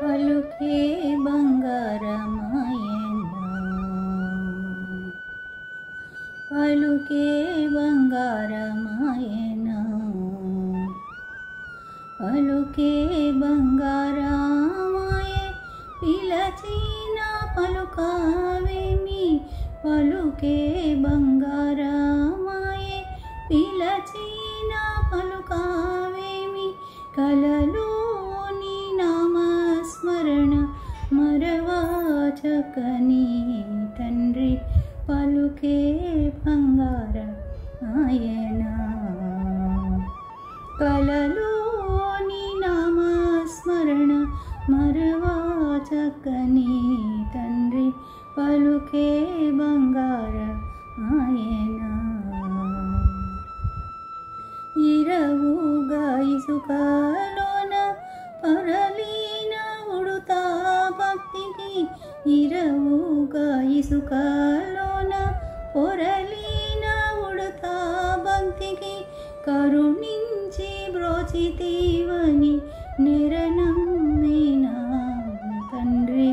పలుకే బంగారమాయెనా, పలుకే బంగారమాయెనా, పలుకే బంగారమాయె పిలచిన పలుకావేమి, పలుకే బంగారమాయె పిలచిన పలుకావేమి, కలలోని నామస్మరణ మరవాచకని తండ్రి, పలుకే బంగారమాయెనా, కలలోని నామస్మరణ మరవాచకని తండ్రి, పలుకే బంగారమాయెనా. ఇరవుగా ఇసుకలోన పొరలిన ఉడుతా భక్తికి, ఇరవుగా ఇసుకలోన పొరలిన ఉడుతా భక్తికి, కరుణించి బ్రోచితివని నిరనమ్మిన తండ్రి,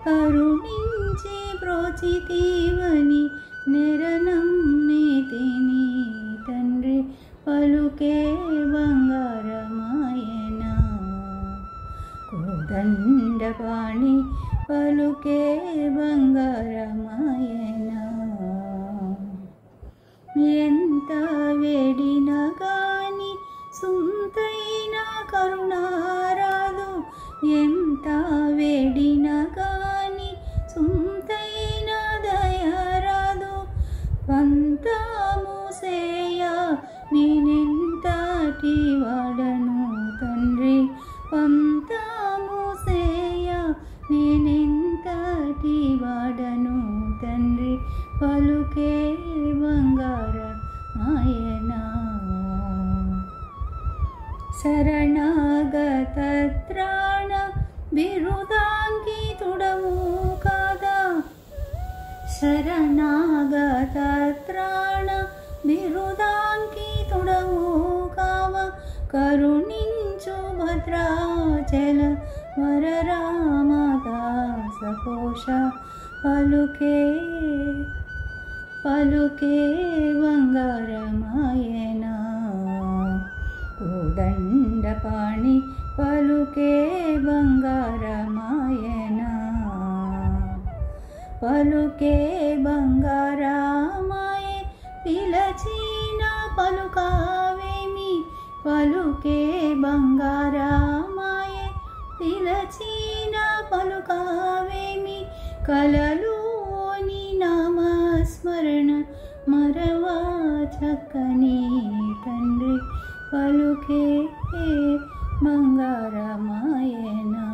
కరుణించి బ్రోచితివని నిరనమ్మితిని తండ్రి, పలుకే బంగారమాయెనా. కోదండపాణి పలుకే బంగారమాయెనా, ఎంత వేడినా గాని సుంతైన కరుణారాదు, ఎంత వేడినా గాని సుంతైన దయరాదు, పంతము సేయ నేనెంతటి వాడను తండ్రి, పంతము సేయ నేనెంతటి వాడను తండ్రి, పలుకే బంగారమాయెనా. శరణాగత త్రాణ బిరుదాంకితుడవు కాదా, శరణాగత త్రాణ బిరుదాంకితుడవు కావ, కరుణించు భద్రాచల వరరామదాస కోశ, పలుకే పలుకే బంగారమాయెనా. కోదండపాణి పలుకే బంగారమాయెనా, పలుకే బంగారమాయె పిలచిన పలుకావేమి, పలుకే బంగారమాయె పిలచిన పలుకావేమి, కలలోని నామస్మరణ మరవాచకని తండ్రి, పలుకే బంగారమాయెనా.